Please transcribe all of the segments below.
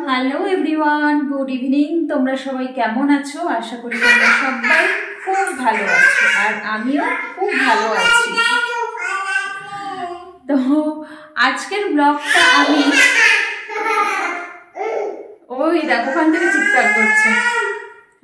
Hello everyone, good evening. তোমরা সবাই কেমন আছো? আশা করি তোমরা সবাই খুব ভালো আছো, আর আমিও খুব ভালো আছি। তো আজকের ব্লগটা আমি ওই দেখো ওখান থেকে চিৎকার করছে।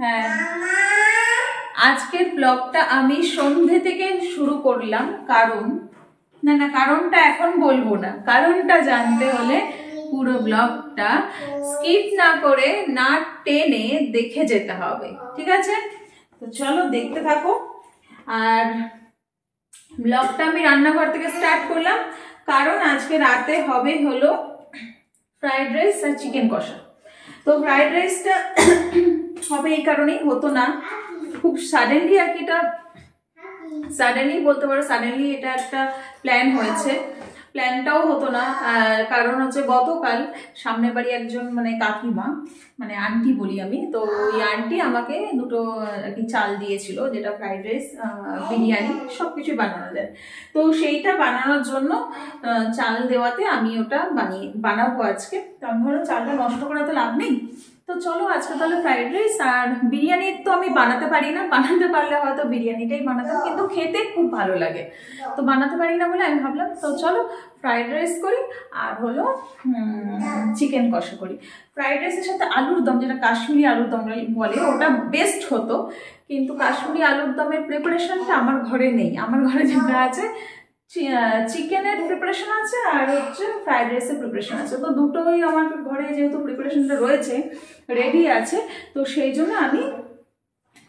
হ্যাঁ, আজকের ব্লগটা আমি সন্ধ্যে থেকে শুরু করলাম, কারণটা এখন বলবো না। কারণটা জানতে হলে পুরো ব্লগটা স্কিপ না করে, না টেনে দেখে যেতে হবে, ঠিক আছে? তো চলো দেখতে থাকো। আর ব্লগটা আমি রান্নাঘর থেকে স্টার্ট করলাম, কারণ আজকে রাতে হলো ফ্রাইড রাইস আর চিকেন কষা। তো ফ্রাইড রাইসটা হবে এই কারণেই, হতো না খুব সাডেনলি আর কি, এটা সাডেনলি বলতে পারো, সাডেনলি এটা একটা প্ল্যান হয়েছে। প্ল্যানটাও হতো না, কারণ হচ্ছে গতকাল সামনের বাড়ি একজন মানে কাকিমা, মানে আন্টি বলি আমি, তো ওই আন্টি আমাকে দুটো আর কি চাল দিয়েছিল, যেটা ফ্রাইড রাইস, বিরিয়ানি সব কিছু বানানো যায়। তো সেইটা বানানোর জন্য চাল দেওয়াতে আমি ওটা বানাবো আজকে। তো আমি ভাবলাম চালটা নষ্ট করা তো লাভ নেই, তো চলো আজকে তাহলে ফ্রাইড রাইস। আর বিরিয়ানি তো আমি বানাতে পারি না, বানাতে পারলে হয়তো বিরিয়ানিটাই বানাতাম, কিন্তু খেতে খুব ভালো লাগে, তো বানাতে পারি না বলে আমি ভাবলাম তো চলো ফ্রাইড রাইস করি, আর হলো চিকেন কষা করি। ফ্রাইড রাইসের সাথে আলুর দম, যেটা কাশ্মীরি আলুর দম বলে, ওটা বেস্ট হতো, কিন্তু কাশ্মীরি আলুর দমের প্রিপারেশনটা আমার ঘরে নেই। আমার ঘরে যেটা আছে চিকেনের প্রিপারেশন আছে, আর হচ্ছে ফ্রাইড রাইসের প্রিপারেশন আছে। তো দুটোই আমার ঘরে যেহেতু প্রিপারেশনটা রয়েছে, রেডি আছে, তো সেই জন্য আমি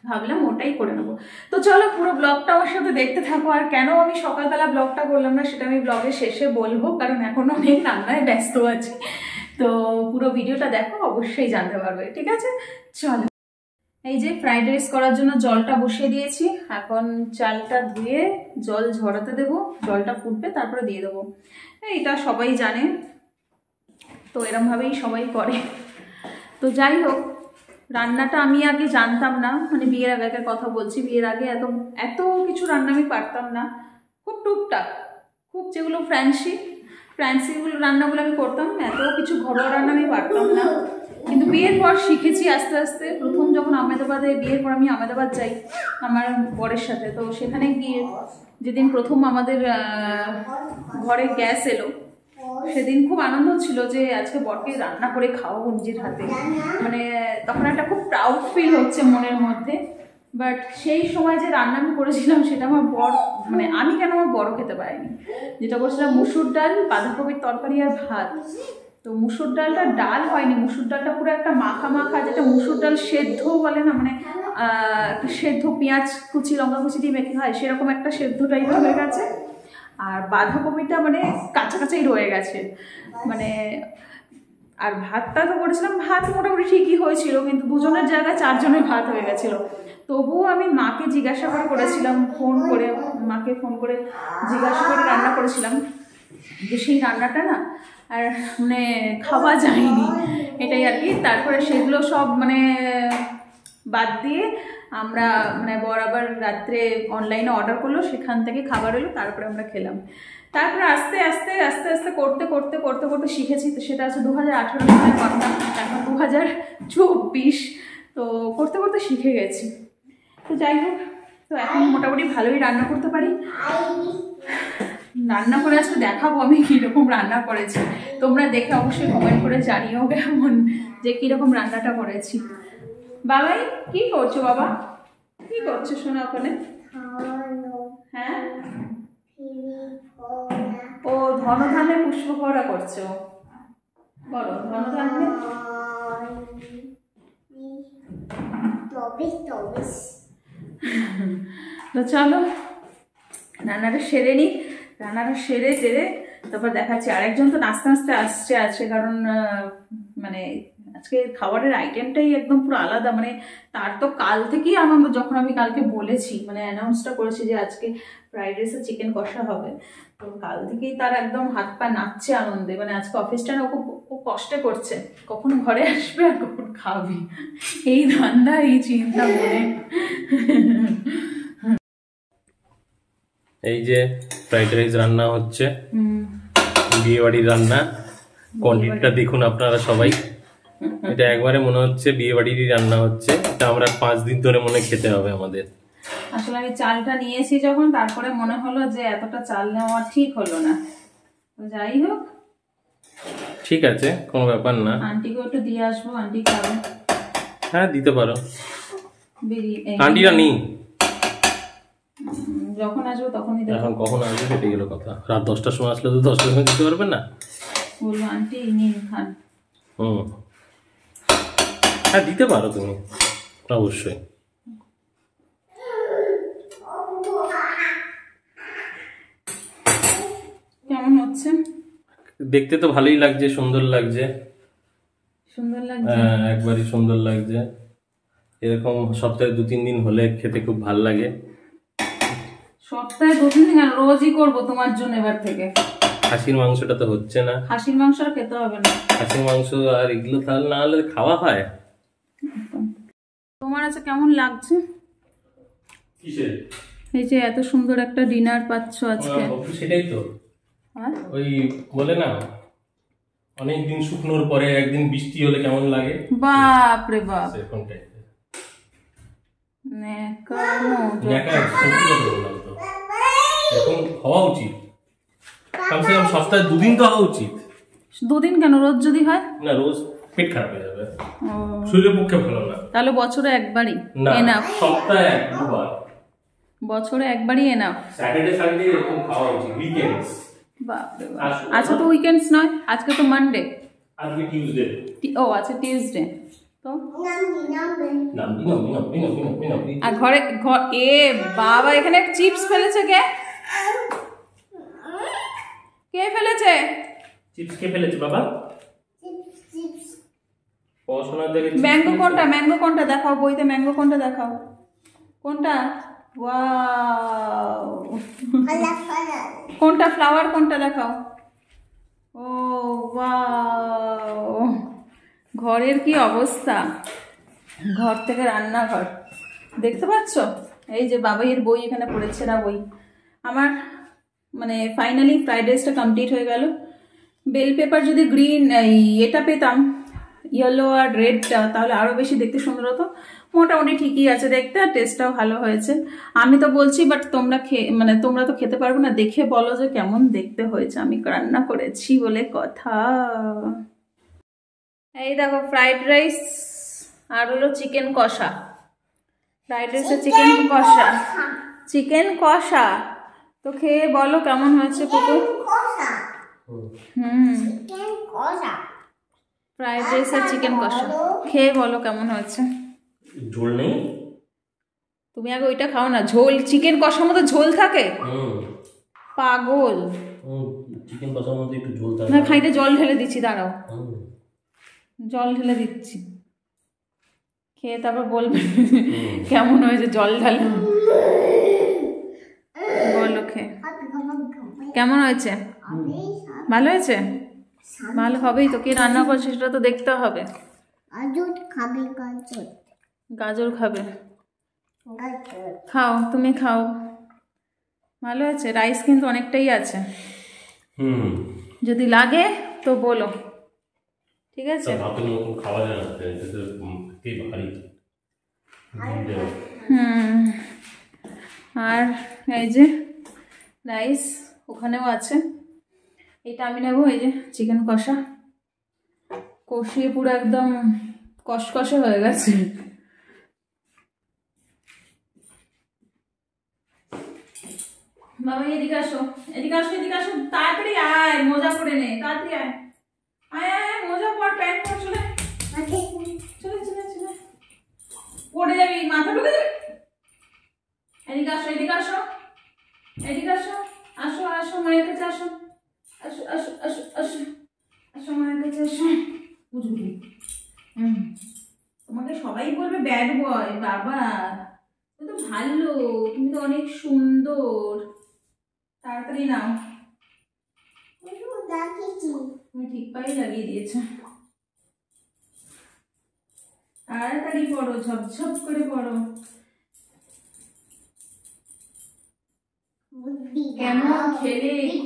ভাবলাম ওটাই করে নেবো। তো চলো পুরো ব্লগটা আমার সাথে দেখতে থাকো। আর কেন আমি সকালবেলা ব্লগটা করলাম না সেটা আমি ব্লগের শেষে বলবো, কারণ এখন অনেক রান্নায় ব্যস্ত আছি। তো পুরো ভিডিওটা দেখো, অবশ্যই জানতে পারবে, ঠিক আছে? চলো, এই যে ফ্রাইড রাইস করার জন্য জলটা বসিয়ে দিয়েছি। এখন চালটা ধুয়ে জল ঝরাতে দেবো, জলটা ফুটবে তারপরে দিয়ে দেবো। এটা সবাই জানে, তো এরমভাবেই সবাই করে। তো যাই হোক, রান্নাটা আমি আগে জানতাম না, মানে বিয়ের আগেকার কথা বলছি। বিয়ের আগে এত কিছু রান্না আমি পারতাম না, খুব টুকটাক, খুব যেগুলো ফ্যান্সিগুলো রান্নাগুলো আমি করতাম, এত কিছু ঘরোয়া রান্না আমি পারতাম না। কিন্তু বিয়ের পর শিখেছি আস্তে আস্তে। প্রথম যখন বিয়ের পর আমি আহমেদাবাদ যাই আমার বরের সাথে, তো সেখানে গিয়ে যেদিন প্রথম আমাদের ঘরে গ্যাস এলো, সেদিন খুব আনন্দ ছিল যে আজকে বরকে রান্না করে খাওয়াবো নিজের হাতে। মানে তখন একটা খুব প্রাউড ফিল হচ্ছে মনের মধ্যে। বাট সেই সময় যে রান্না আমি করেছিলাম সেটা আমার বর, মানে আমি কেন আমার বড় খেতে পারিনি। যেটা করছিলাম মুসুর ডাল, বাঁধাকপির তরকারি আর ভাত। তো মুসুর ডালটা ডাল হয়নি, মুসুর ডালটা পুরো একটা মাখা মাখা, যেটা মুসুর ডাল সেদ্ধ বলে না, মানে সেদ্ধ পেঁয়াজ কুচি লঙ্কা কুচি দিয়ে মেখে হয়, সেরকম একটা সেদ্ধ টাইপের হয়ে গেছে। আর বাঁধাকপিটা মানে কাঁচা কাঁচাই রয়ে গেছে মানে। আর ভাতটা তো করেছিলাম, ভাত মোটামুটি ঠিকই হয়েছিল, কিন্তু দুজনের জায়গায় চারজনের ভাত হয়ে গেছিলো। তবুও আমি মাকে জিজ্ঞাসা করেছিলাম, মাকে ফোন করে জিজ্ঞাসা করে রান্না করেছিলাম যে সেই রান্নাটা না আর মানে খাওয়া যায়নি, এটাই আর কি। তারপরে সেগুলো সব মানে বাদ দিয়ে আমরা মানে বর আবার রাত্রে অনলাইনে অর্ডার করলো, সেখান থেকে খাবার এলো, তারপরে আমরা খেলাম। তারপরে আস্তে আস্তে করতে শিখেছি। তো সেটা আছে 2018 সালের কথা, এখন 2024, তো করতে শিখে গেছি। তো যাই হোক, তো এখন মোটামুটি ভালোই রান্না করতে পারি। রান্না করে আজকে দেখাবো আমি কীরকম রান্না করেছি, তোমরা দেখে অবশ্যই কমেন্ট করে জানিও কেমন, যে কীরকম রান্নাটা করেছি। বাবাই কি করছো? বাবা কি করছো শোনা ওখানে? হ্যাঁ, ও ধনধান্যে পুষ্পভরা করছো, বলো ধনধান্যে। তো চলো রান্নাটা সেরে নিই, রান্নাটা সেরে তারপর দেখাচ্ছি। আরেকজন তো নাচতে আসছে, কারণ মানে আজকে খাবারের আইটেমটাই একদম পুরো আলাদা। মানে তার তো কাল থেকেই আনন্দ, যখন আমি কালকে বলেছি, মানে অ্যানাউন্সটা করেছি যে আজকে ফ্রাইড রাইস আর চিকেন কষা হবে, তো কাল থেকেই তার একদম হাত পা নাচছে আনন্দে। মানে আজকে অফিসটা না খুব কষ্টে করছে, কখন ঘরে আসবে আর কখন খাবে, এই ধান্দা এই চিন্তা মনে। এই যে ফ্রাইড রাইস রান্না হচ্ছে, বিয়ে বাড়ির রান্না। কোয়ান্টিটিটা দেখুন আপনারা সবাই, এটা একবারে মনে হচ্ছে বিয়ে বাড়িরই রান্না হচ্ছে, এটা আমরা 5 দিন ধরে মনে খেতে হবে আমাদের। আসলে আমি চালটা নিয়েছি যখন, তারপরে মনে হলো যে এতটা চাল নেওয়া ঠিক হলো না। তো যাই হোক, ঠিক আছে, কোনো ব্যাপার না। আন্টিকে একটু দিয়ে আসবো, আন্টি খাবে। হ্যাঁ দিতে পারো, বিরিয়ানি আন্টিরা নেই, যখন আসবো তখনই দেবো। এখন কখন আসবে সেটা গেল কথা। রাত 10টার সময় আসলে তো 10টার সময় দিতে পারবেন না? বলবো আন্টি নিন খান। হ্যাঁ দিতে পারো তুমি, অবশ্যই। কেমন হচ্ছে? দেখতে তো ভালোই লাগছে, সুন্দর লাগছে। সুন্দর লাগছে? একবারই সুন্দর লাগছে। এরকম সপ্তাহে 2-3 দিন হলে খেতে খুব ভালো লাগে। সপ্তাহে 2-3 দিন আর রোজই করবো তোমার জন্য এবার থেকে। খাসির মাংসটা তো হচ্ছে না। খাসির মাংস আর খেতে হবে না। খাসির মাংস আর এগুলো তাহলে না হলে খাওয়া হয়। তোমার আছে কেমন লাগছে? কিসের? এই যে এত সুন্দর একটা ডিনার পাচ্ছ আজকে। সেটাই তো, ওই বলে না অনেকদিন শুকনোর পরে একদিন বৃষ্টি হলে কেমন লাগে। বাপ রে বাপ, সেরকম টাইপের। এরকম হওয়া উচিত, কমসে কম সপ্তাহে 2 দিন তো হওয়া উচিত। 2 দিন কেন? রোজ যদি হয় না, রোজ পেট খারাপ হয়ে যাবে, শরীরের পক্ষে ভালো না। তাহলে বছরে একবারই এনাফ। সপ্তাহে 1-2 বার, বছরে একবারই এনাফ। স্যাটারডে সানডে এরকম খাওয়া উচিত, উইকেন্ডস। বাপ রে বাপ, আজকে তো উইকেন্ডস নয়, আজকে তো মানডে। আজকে টিউসডে। ও আচ্ছা, টিউসডে। তো নাম আর ঘরে এ বাবা, এখানে চিপস ফেলেছে কে? কে ফেলেছে চিপস? কে ফেলেছে বাবা? পড়াশোনা থেকে ম্যাঙ্গো কোনটা? ম্যাঙ্গো কোনটা দেখাও, বইতে ম্যাঙ্গো কোনটা দেখাও, কোনটা? ওয়াও, কোনটা ফ্লাওয়ার, কোনটা দেখাও। ও ওয়াও, ঘরের কি অবস্থা, ঘর থেকে রান্নাঘর দেখতে পাচ্ছ? এই যে বাবাইয়ের বই এখানে পড়েছে না, বই আমার মানে ফাইনালি ফ্রাইড রাইসটা কমপ্লিট হয়ে গেল। বেল পেপার যদি গ্রিন এটা পেতাম, ইয়েলো আর রেডটা, তাহলে আরও বেশি দেখতে সুন্দর হতো। মোটামুটি ঠিকই আছে দেখতে, আর টেস্টটাও ভালো হয়েছে। আমি তো বলছি, বাট তোমরা তোমরা তো খেতে পারবে না, দেখে বলো যে কেমন দেখতে হয়েছে। আমি রান্না করেছি বলে কথা। এই দেখো ফ্রাইড রাইস আর হলো চিকেন কষা। ফ্রাইড রাইসে চিকেন কষা, চিকেন কষা। তো খেয়ে বলো কেমন হয়েছে পুকু? ফ্রাইড রাইস আর চিকেন কষা খেয়ে বলো কেমন হয়েছে। ঝোল নেই? তুমি আগে ওইটা খাও না, ঝোল। চিকেন কষার মধ্যে ঝোল থাকে? পাগল। চিকেন কষার মধ্যে একটু ঝোল থাকে না, খাইতে জল ঢেলে দিচ্ছি, দাঁড়াও, জল ঢেলে দিচ্ছি। খেয়ে তারপর বলবে কেমন হয়েছে, জল ঢালে বলো। খেয়ে কেমন হয়েছে? ভালো হয়েছে? ভালো হবেই তো, কে রান্না করছে সেটা তো দেখতে হবে। গাজর খাবে? খাও, তুমি খাও। ভালো আছে, রাইস কিন্তু অনেকটাই আছে, যদি লাগে তো বলো, ঠিক আছে? আর এই যে রাইস ওখানেও আছে, এটা আমি নেবো। এই যে চিকেন কষা কষিয়ে পুরো একদম কষকষে হয়ে গেছে। বাবা এদিকে আসো, এদিকে আসো, এদিকে আসো, তাড়াতাড়ি আয়, মোজা পরে নে, তাড়াতাড়ি আয়, আয় আয়, মোজা পর, প্যান্ট পর, চলে চলে চলে চলে, পড়ে যাবি, মাথা ঢুকে যাবে। এদিকে আসো, এদিকে আসো, এদিকে আসো, আসো আসো মায়ের কাছে আসো, আসো আসো আসো আসো আসো মায়ের কাছে আসো। তোমাকে সবাই বলবে ব্যাড বয়। বাবা তুমি তো ভালো, তুমি তো অনেক সুন্দর। তাড়াতাড়ি নাও, তুমি ঠিক পায়ে লাগিয়ে দিয়েছ। তাড়াতাড়ি পড়ো, ঝপঝপ করে পড়ো। কেমন খেলে, কি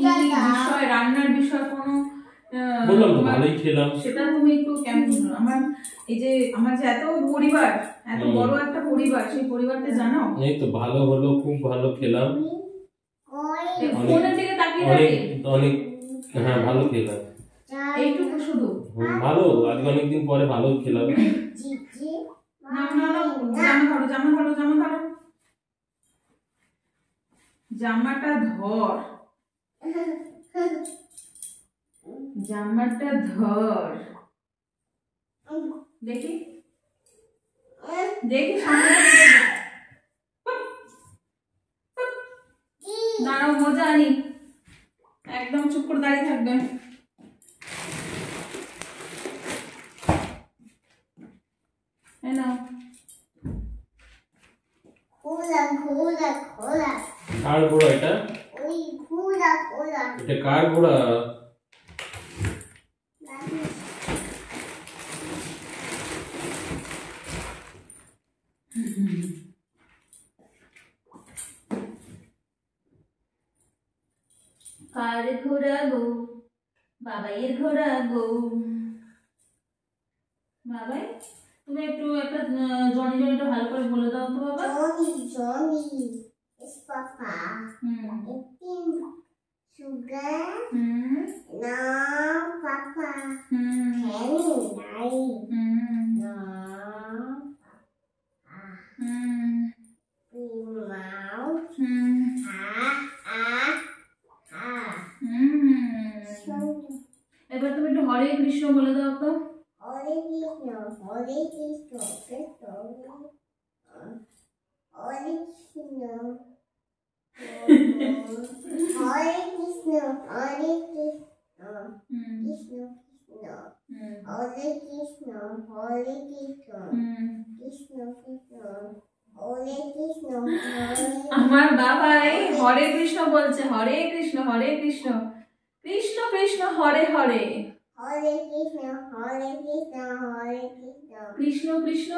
বিষয়, রান্নার বিষয় কোনো বললাম তো ভালোই খেলাম। সেটা তুমি একটু কেমন আমার এই যে আমার যে এত পরিবার, এত বড় একটা পরিবার, সেই পরিবারটা জানো। এই তো ভালো হলো, খুব ভালো খেলাম। ফোনের দিকে তাকিয়ে অনেক হ্যাঁ ভালো খেলাম, এইটুকু শুধু ভালো। আজকে অনেকদিন পরে ভালো খেলাম। না না না, জামা ধরো জামা ধরো জামা ধরো, জামাটা ধর, জামাটা ধর, দেখি দেখি দাঁড়াও মজা আনি, একদম চুপ করে দাঁড়িয়ে থাকবে। কার ঘোড়া এটা? এটা কার ঘোড়া? কার ঘোড়া গো, বাবাইয়ের ঘোড়া গো। বাবাই তুমি একটু একটা জনি জনিটা ভালো করে বলে দাও তো বাবা। Johnny is Papa. Eating sugar. No, Papa. Penny, no. Mouse. এবার তুমি একটু হরে কৃষ্ণ বলে দাও তো। Hare Krishna, Hare Krishna, Krishna, Hare Krishna, Hare Krishna, Hare Krishna, Krishna Krishna, Hare Krishna, Hare Krishna, Krishna Krishna, Hare Krishna, Hare. আমার বাবাই হরে কৃষ্ণ বলছে, হরে কৃষ্ণ হরে Krishna, Krishna Krishna Hare Hare, Hare Krishna, Hare Krishna, Hare Krishna, Krishna Krishna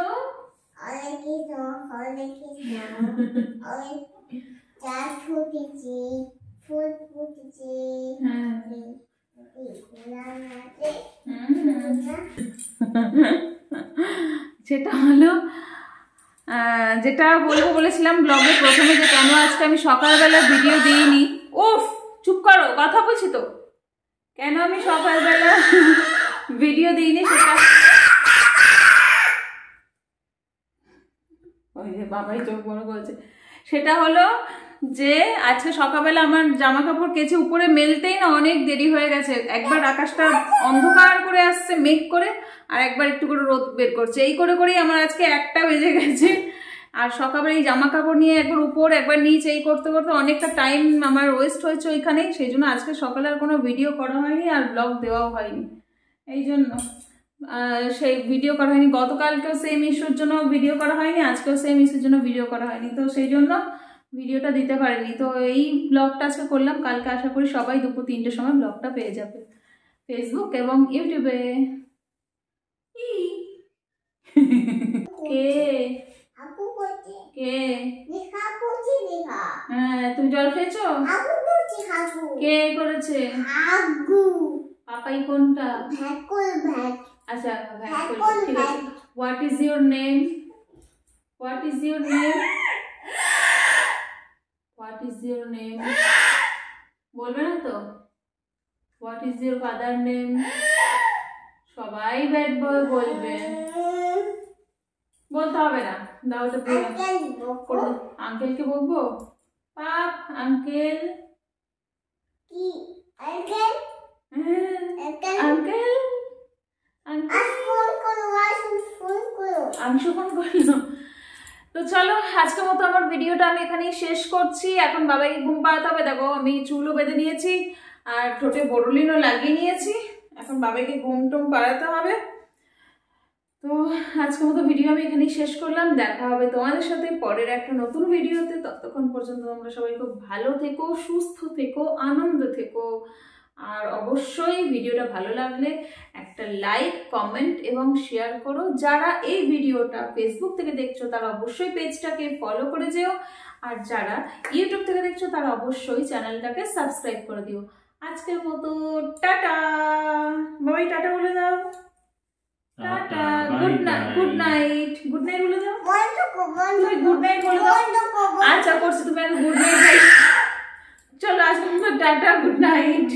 Hare Krishna, Hare Krishna, Hare. Dad ফুটেছে, ফুল ফুটেছে, সেটা হলো যেটা বলবো বলেছিলাম ব্লগে প্রথমে, যে কেন আজকে আমি সকালবেলা ভিডিও দিইনি। উফ চুপ করো, কথা বলছি তো। কেন আমি সকালবেলা ভিডিও দিইনি সেটা, ওই যে বাবাই চোখ বড় করেছে, সেটা হলো যে আজকে সকালবেলা আমার জামা কাপড় কেচে উপরে মেলতেই না অনেক দেরি হয়ে গেছে। একবার আকাশটা অন্ধকার করে আসছে মেঘ করে, আর একবার একটু করে রোদ বের করছে, এই করে করেই আমার আজকে 1টা বেজে গেছে। আর সকালে এই জামা কাপড় নিয়ে একবার উপর একবার নিচ এই করতে করতে অনেকটা টাইম আমার ওয়েস্ট হয়েছে ওইখানেই। সেই জন্য আজকে সকালে আর কোনো ভিডিও করা হয়নি আর ব্লগ দেওয়াও হয়নি, এই জন্য সেই ভিডিও করা হয়নি। গতকালকেও সেম ইস্যুর জন্য ভিডিও করা হয়নি, আজকেও সেম ইস্যুর জন্য ভিডিও করা হয়নি, তো সেই জন্য ভিডিওটা দিতে পারিনি। তো এই ব্লগটা আজকে করলাম, কালকে আশা করি সবাই দুপুর 3টের সময় ব্লগটা পেয়ে যাবে ফেসবুক এবং ইউটিউবে। কে কে? হ্যাঁ তুমি জল খেয়েছো? কে করেছে? পাপাই কোনটা? আচ্ছা ঠিক আছে। What is your name? What is your name? What is your name বলবে না তো? What is your father name? সবাই ব্যাড বয় বলবে, বলতে হবে না। দাও তো আঙ্কেলকে বলবো। পাপ আঙ্কেল আঙ্কেল আঙ্কেল আংশ ফোন করলো। তো চলো আজকের মতো আমার ভিডিওটা আমি এখানেই শেষ করছি। এখন বাবাকে ঘুম পাড়াতে হবে। দেখো আমি চুলও বেঁধে নিয়েছি আর ঠোঁটে বোরোলিনও লাগিয়ে নিয়েছি, এখন বাবাকে ঘুম টুম পাড়াতে হবে। তো আজকের মতো ভিডিও আমি এখানেই শেষ করলাম। দেখা হবে তোমাদের সাথে পরের একটা নতুন ভিডিওতে। ততক্ষণ পর্যন্ত তোমরা সবাই খুব ভালো থেকো, সুস্থ থেকো, আনন্দ থেকো। আর অবশ্যই ভিডিওটা ভালো লাগলে একটা লাইক, কমেন্ট এবং শেয়ার করো। যারা এই ভিডিওটা ফেসবুক থেকে দেখছো তারা অবশ্যই পেজটাকে ফলো করে যেও, আর যারা ইউটিউব থেকে দেখছো তারা অবশ্যই চ্যানেলটাকে সাবস্ক্রাইব করে দিও। আজকের মতো টাটা। বাবাই টাটা বলে দাও। Tata, good night, good night, good night বলে দাও। তুমি গুড নাইট বলে দাও। আচ্ছা করছি, তুমি গুড নাইট। চলো আজকের মতো টাটা, গুড নাইট।